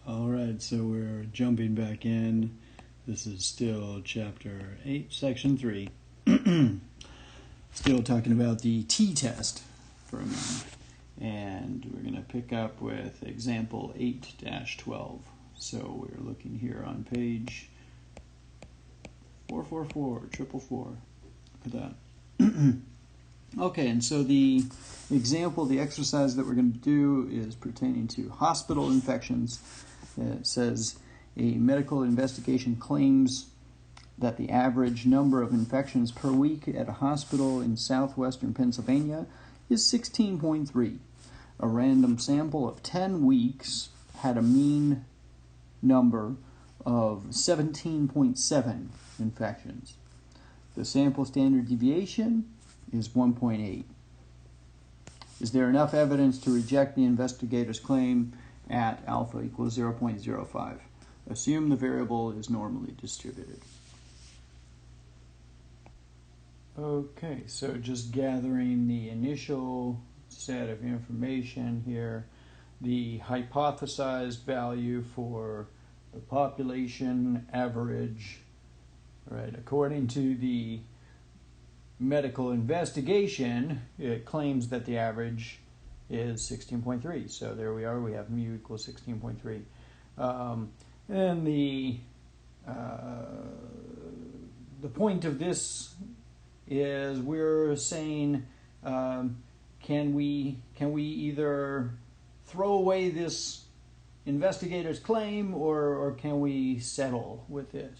All right, so we're jumping back in. This is still Chapter 8, Section 3. Still talking about the t-test for a minute. And we're going to pick up with example 8-12. So we're looking here on page 444. Look at that. Okay, and so the example, the exercise that we're going to do is pertaining to hospital infections. It says a medical investigation claims that the average number of infections per week at a hospital in southwestern Pennsylvania is 16.3. A random sample of 10 weeks had a mean number of 17.7 infections. The sample standard deviation is 1.8. Is there enough evidence to reject the investigator's claim at alpha equals 0.05? Assume the variable is normally distributed. Okay, so just gathering the initial set of information here, the hypothesized value for the population average, right? According to the medical investigation, it claims that the average is 16.3. So there we are. We have mu equals 16.3. And the point of this is we're saying, can we either throw away this investigator's claim or can we settle with it,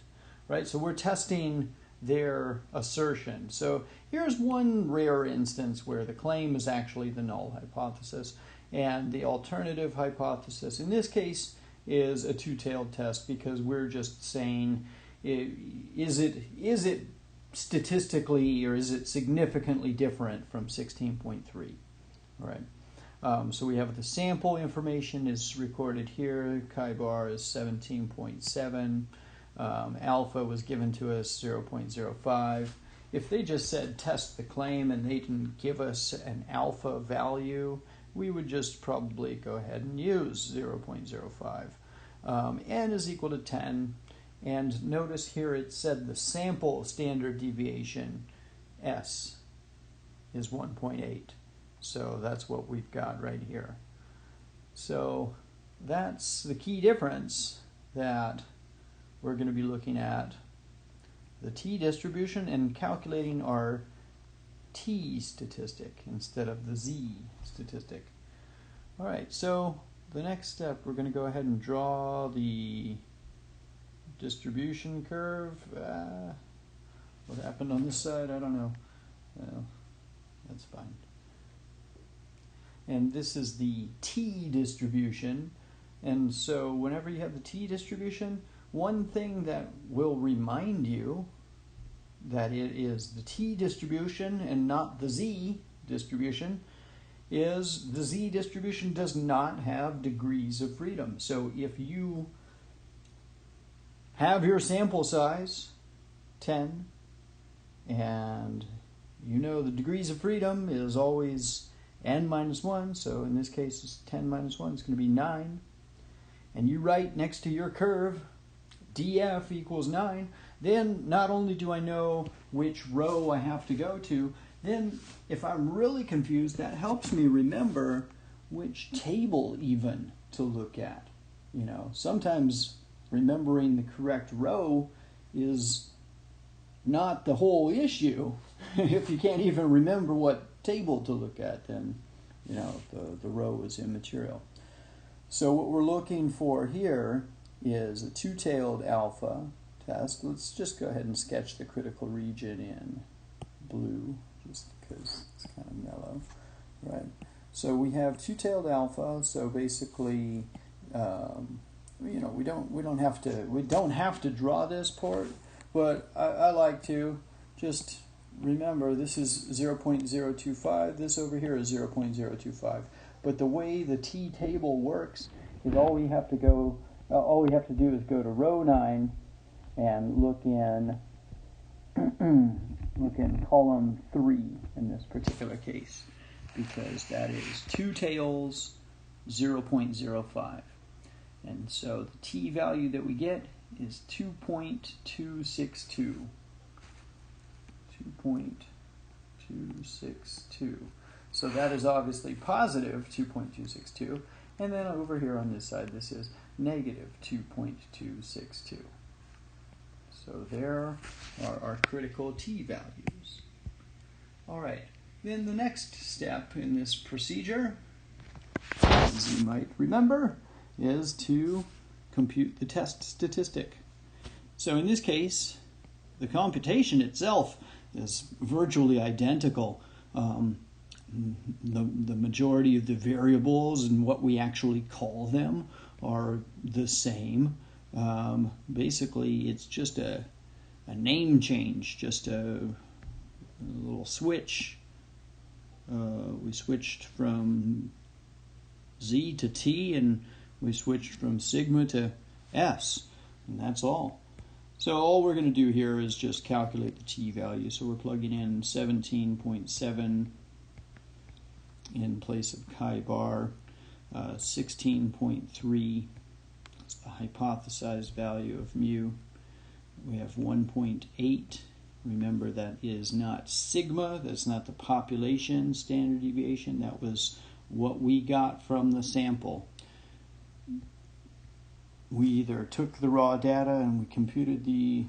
right? So we're testing their assertion. So here's one rare instance where the claim is actually the null hypothesis, and the alternative hypothesis in this case is a two-tailed test, because we're just saying, is it statistically or is it significantly different from 16.3? All right. So we have the sample information is recorded here. Chi-bar is 17.7. Alpha was given to us 0.05. If they just said test the claim and they didn't give us an alpha value, we would just probably go ahead and use 0.05. N is equal to 10. And notice here it said the sample standard deviation, S, is 1.8. So that's what we've got right here. So that's the key difference, that we're going to be looking at the t distribution and calculating our t statistic instead of the z statistic. All right, so the next step, we're going to go ahead and draw the distribution curve. What happened on this side? I don't know. That's fine. And this is the t distribution. And so whenever you have the t distribution, one thing that will remind you that it is the t distribution and not the z distribution is the z distribution does not have degrees of freedom. So if you have your sample size 10, and you know the degrees of freedom is always n minus 1, so in this case it's 10 minus 1, it's going to be 9, and you write next to your curve df equals 9, then not only do I know which row I have to go to, then if I'm really confused, that helps me remember which table even to look at. You know, sometimes remembering the correct row is not the whole issue. If you can't even remember what table to look at, then you know the row is immaterial. So what we're looking for here is a two-tailed alpha test. Let's just go ahead and sketch the critical region in blue, just because it's kind of mellow, right? So we have two-tailed alpha. So basically, you know, we don't have to draw this part, but I like to just remember this is 0.025. This over here is 0.025. But the way the t table works is all we have to do is go to row 9 and look in column 3 in this particular case, because that is two tails 0.05. And so the t value that we get is 2.262. 2.262. So that is obviously positive 2.262. And then over here on this side, this is negative 2.262. So there are our critical t values. All right, then the next step in this procedure, as you might remember, is to compute the test statistic. So in this case, the computation itself is virtually identical. The majority of the variables and what we actually call them are the same. Basically, it's just a name change, just a little switch. We switched from Z to T, and we switched from sigma to S, and that's all. So all we're going to do here is just calculate the t value. So we're plugging in 17.7 in place of chi bar, 16.3, that's the hypothesized value of mu. We have 1.8. Remember, that is not sigma, that's not the population standard deviation, that was what we got from the sample. We either took the raw data and we computed the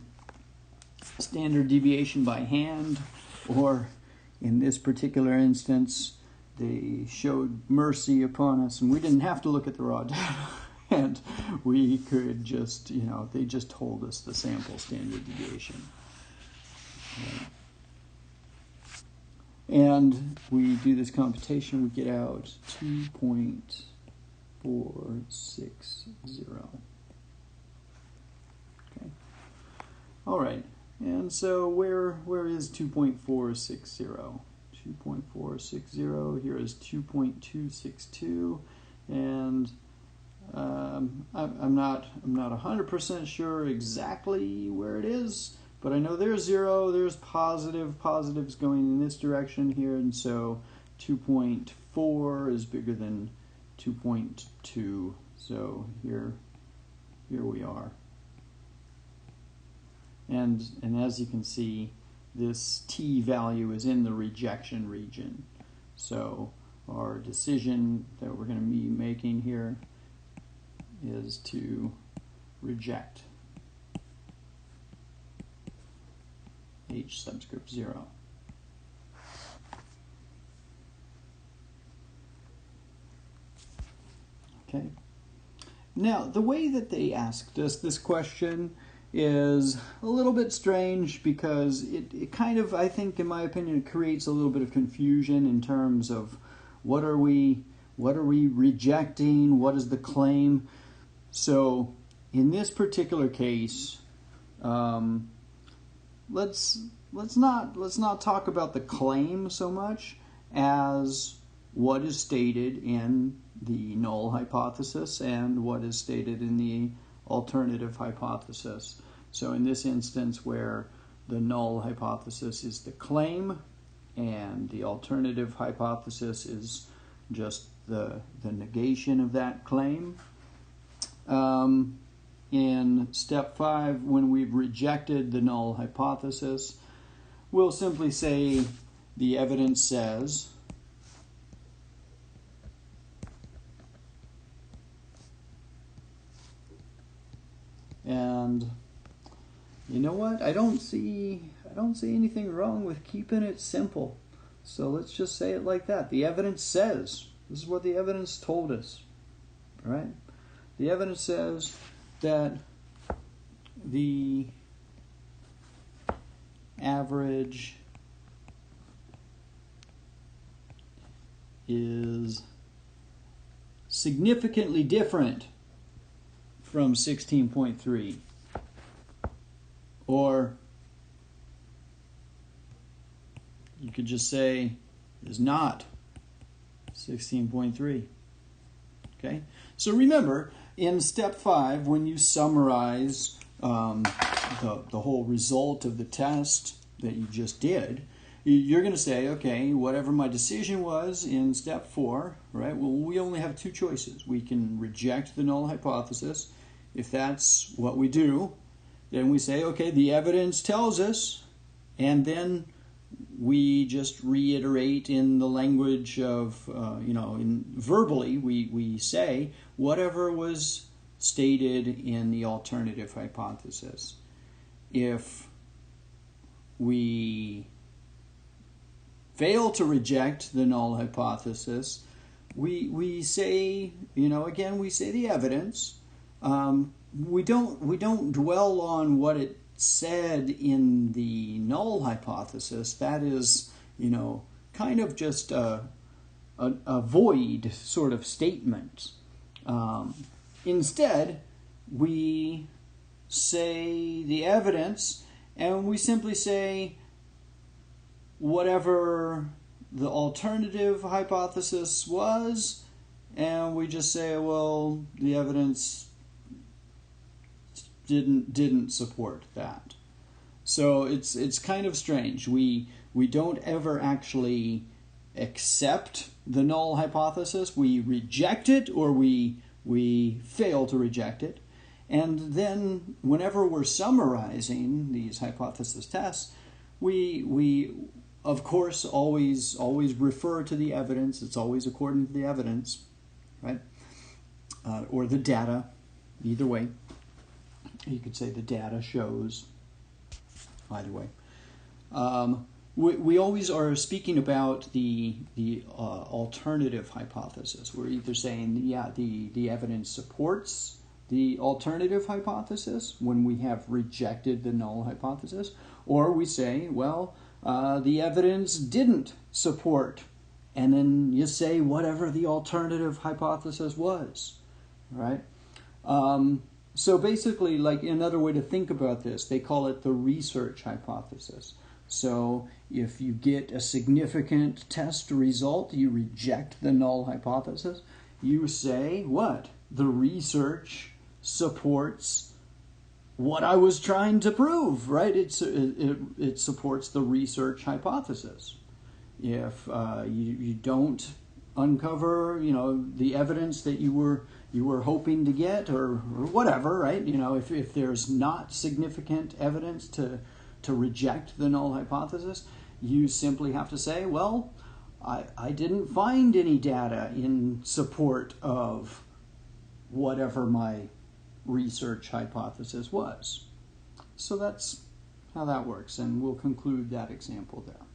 standard deviation by hand, or in this particular instance, they showed mercy upon us and we didn't have to look at the raw data. And we could just, they just told us the sample standard deviation. And we do this computation, we get out 2.460. Okay. All right. And so where is 2.460? 2.460, here is 2.262, and I'm not 100% sure exactly where it is, but I know there's 0, there's positives going in this direction here, and so 2.4 is bigger than 2.2, so here we are. And as you can see, this t value is in the rejection region. So our decision that we're going to be making here is to reject H subscript 0. Okay. Now, the way that they asked us this question is a little bit strange, because it kind of, I think, in my opinion, it creates a little bit of confusion in terms of what are we rejecting, what is the claim. So in this particular case, let's not talk about the claim so much as what is stated in the null hypothesis and what is stated in the alternative hypothesis. So in this instance, where the null hypothesis is the claim and the alternative hypothesis is just the negation of that claim. In step 5, when we've rejected the null hypothesis, we'll simply say the evidence says, and you know what? I don't see anything wrong with keeping it simple. So let's just say it like that. The evidence says. This is what the evidence told us. All right? The evidence says that the average is significantly different from 16.3, or you could just say is not 16.3. Okay, so remember, in step 5, when you summarize the whole result of the test that you just did, you're going to say, okay, whatever my decision was in step 4, right? Well, we only have 2 choices. We can reject the null hypothesis. If that's what we do, then we say, okay, the evidence tells us, and then we just reiterate in the language of, verbally, we say whatever was stated in the alternative hypothesis. If we fail to reject the null hypothesis, we say, again, we say the evidence. We don't dwell on what it said in the null hypothesis. That is, kind of just a void sort of statement. Instead, we say the evidence, and we simply say whatever the alternative hypothesis was, and we just say, well, the evidence didn't support that. So it's kind of strange. We don't ever actually accept the null hypothesis. We reject it, or we fail to reject it. And then whenever we're summarizing these hypothesis tests, we of course always refer to the evidence. It's always according to the evidence, right? Or the data, either way. You could say the data shows, either way. We always are speaking about the alternative hypothesis. We're either saying, the evidence supports the alternative hypothesis when we have rejected the null hypothesis, or we say, well, the evidence didn't support, and then you say whatever the alternative hypothesis was, right? So basically, like another way to think about this, they call it the research hypothesis. So if you get a significant test result, you reject the null hypothesis, you say what? The research supports what I was trying to prove, right? It supports the research hypothesis. If you don't uncover, the evidence that you were hoping to get, or whatever, right? If there's not significant evidence to reject the null hypothesis, you simply have to say, well, I didn't find any data in support of whatever my research hypothesis was. So that's how that works, and we'll conclude that example there.